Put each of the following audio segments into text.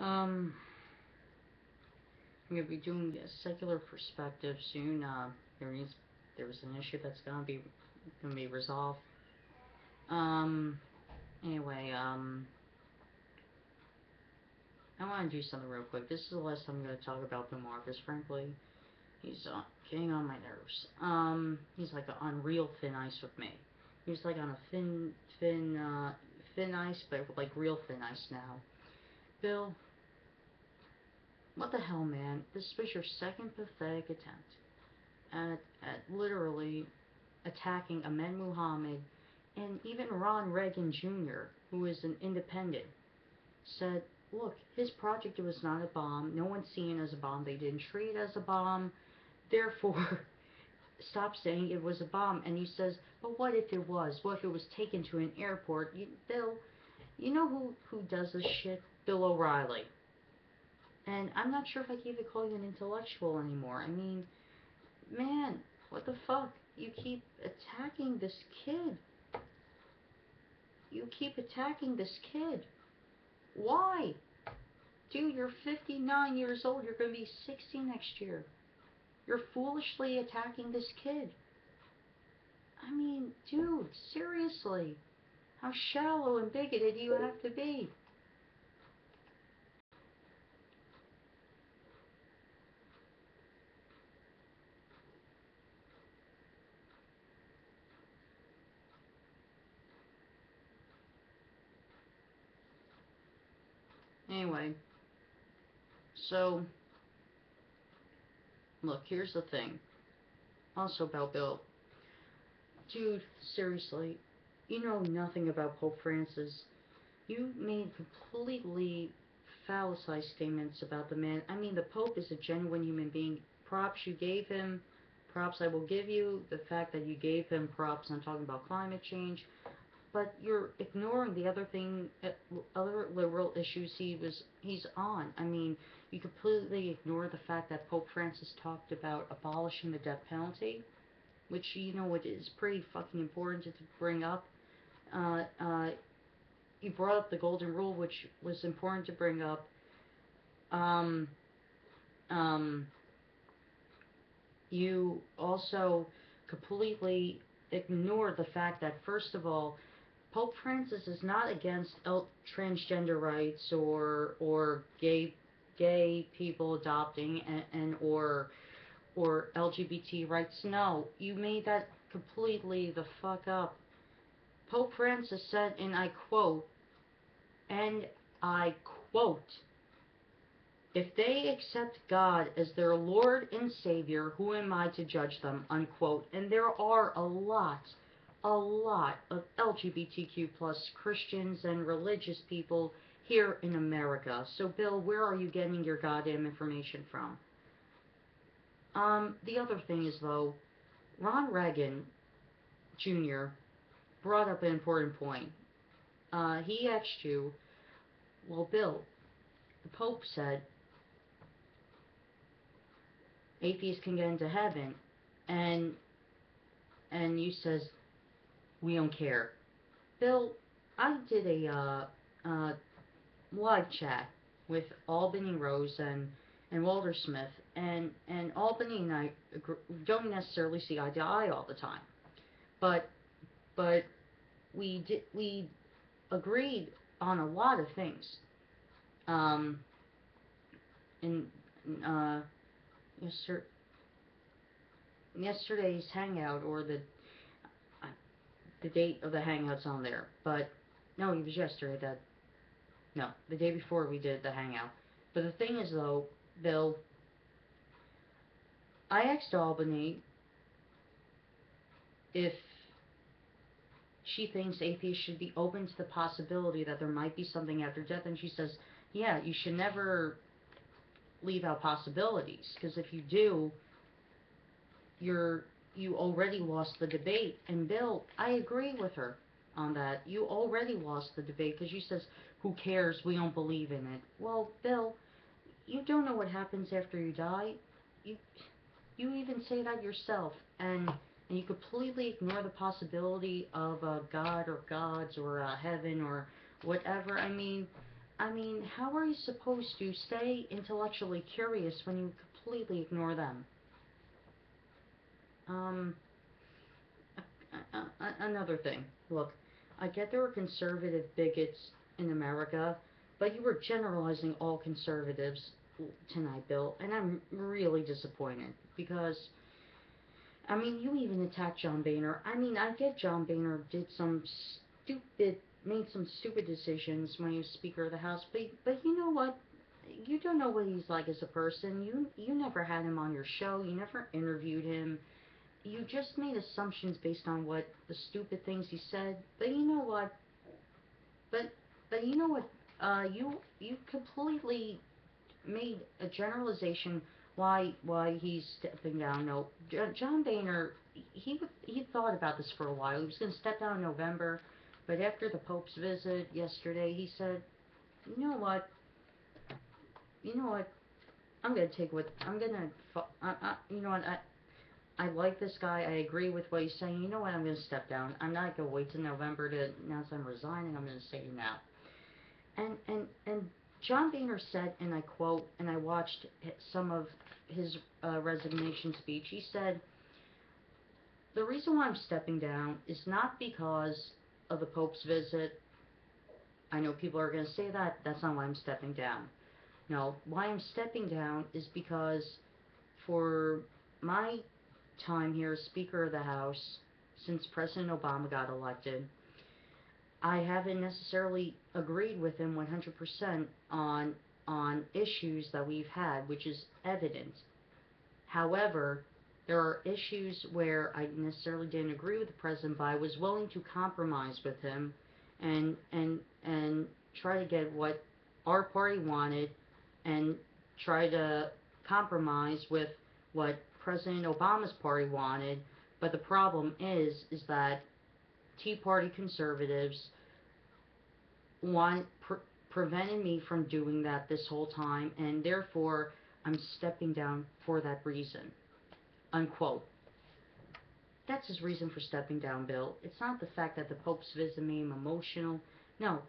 I'm gonna be doing a secular perspective soon. There is there was an issue that's gonna be resolved. Um, anyway, I want to do something real quick. This is the last time I'm gonna talk about Bill Maher, because frankly, he's getting on my nerves. He's like on real thin ice with me. He's like on a thin ice, but like real thin ice now. Bill, what the hell, man? This was your second pathetic attempt at literally attacking Ahmed Muhammad, and even Ron Reagan Jr., who is an independent, said, look, his project was not a bomb. No one's seen it as a bomb. They didn't treat it as a bomb. Therefore, stop saying it was a bomb. And he says, but what if it was? What if it was taken to an airport? Bill, you know who does this shit? Bill O'Reilly. And I'm not sure if I can even call you an intellectual anymore. I mean, man, what the fuck? You keep attacking this kid. You keep attacking this kid. Why? Dude, you're 59 years old. You're going to be 60 next year. You're foolishly attacking this kid. I mean, dude, seriously. How shallow and bigoted do you have to be? Anyway, so, look, here's the thing. Also about Bill. Dude, seriously, you know nothing about Pope Francis. You made completely phallicized statements about the man. I mean, the Pope is a genuine human being. Props you gave him. Props I will give you. The fact that you gave him props, I'm talking about climate change. But you're ignoring the other liberal issues he's on. I mean, you completely ignore the fact that Pope Francis talked about abolishing the death penalty, which you know it is pretty fucking important to bring up. Uh, uh, you brought up the golden rule, which was important to bring up. Um, um, you also completely ignore the fact that, first of all, Pope Francis is not against transgender rights or gay people adopting and or LGBT rights. No, you made that completely the fuck up. Pope Francis said, and I quote, if they accept God as their Lord and Savior, who am I to judge them? Unquote. And there are a lot of LGBTQ plus Christians and religious people here in America. So, Bill, where are you getting your goddamn information from? The other thing is, though, Ron Reagan Jr. brought up an important point. He asked you, well, Bill, the Pope said atheists can get into heaven, and you says we don't care. Bill, I did a live chat with Albany Rose and Walter Smith, and Albany and I don't necessarily see eye to eye all the time, but but we agreed on a lot of things. Um, in uh, yester- yesterday's hangout, or uh, the date of the hangout's on there, but no, it was yesterday. That No, the day before we did the hangout. But the thing is, though, Bill, I asked Albany if she thinks atheists should be open to the possibility that there might be something after death, and she says, yeah, you should never leave out possibilities, because if you do, you're you already lost the debate. And Bill, I agree with her on that. You already lost the debate because she says, who cares? We don't believe in it. Well, Bill, you don't know what happens after you die. You you even say that yourself, and you completely ignore the possibility of a god or gods or a heaven or whatever. I mean, I mean, how are you supposed to stay intellectually curious when you completely ignore them? Um, another thing. Look, I get there are conservative bigots in America, but you were generalizing all conservatives tonight, Bill, and I'm really disappointed because, I mean, you even attacked John Boehner. I mean, I get John Boehner made some stupid decisions when he was Speaker of the House, but you know what? You don't know what he's like as a person. You never had him on your show. You never interviewed him. You just made assumptions based on what the stupid things he said. But you know what? But but you know what? You completely made a generalization why he's stepping down. No, John Boehner, he thought about this for a while. He was going to step down in November, but after the Pope's visit yesterday, he said, "You know what? You know what? I'm going to take what I'm going to. You know what? I like this guy. I agree with what he's saying. You know what? I'm going to step down. I'm not going to wait till November to announce I'm resigning. I'm going to say it now." And John Boehner said, and I quote, and I watched some of his resignation speech. He said, "The reason why I'm stepping down is not because of the Pope's visit. I know people are going to say that. That's not why I'm stepping down. No, why I'm stepping down is because for my time here as Speaker of the House, since President Obama got elected, I haven't necessarily agreed with him 100% on issues that we've had, which is evident. However, there are issues where I necessarily didn't agree with the president, but I was willing to compromise with him and try to get what our party wanted and try to compromise with what President Obama's party wanted. But the problem is that Tea Party conservatives want prevented me from doing that this whole time, and therefore I'm stepping down for that reason." Unquote. That's his reason for stepping down, Bill. It's not the fact that the Pope's visit made him emotional. No,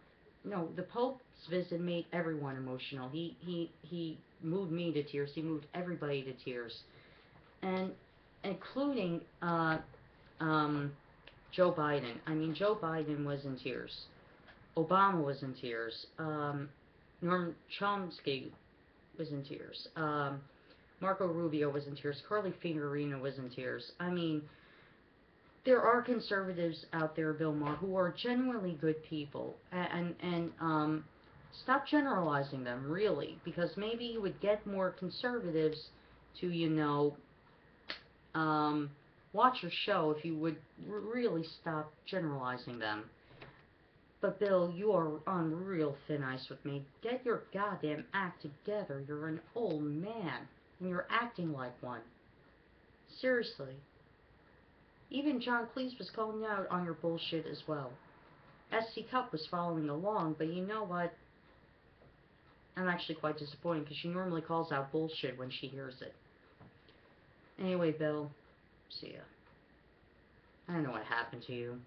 no, the Pope's visit made everyone emotional. He moved me to tears. He moved everybody to tears, and including Joe Biden. I mean, Joe Biden was in tears. Obama was in tears. Norm Chomsky was in tears. Marco Rubio was in tears. Carly Fiorina was in tears. I mean, there are conservatives out there, Bill Maher, who are genuinely good people, and stop generalizing them, really, because maybe you would get more conservatives to, watch your show if you would really stop generalizing them. But Bill, you are on real thin ice with me. Get your goddamn act together. You're an old man, and you're acting like one. Seriously. Even John Cleese was calling you out on your bullshit as well. SC Cup was following along, but you know what? I'm actually quite disappointed because she normally calls out bullshit when she hears it. Anyway, Bill, see ya. I don't know what happened to you.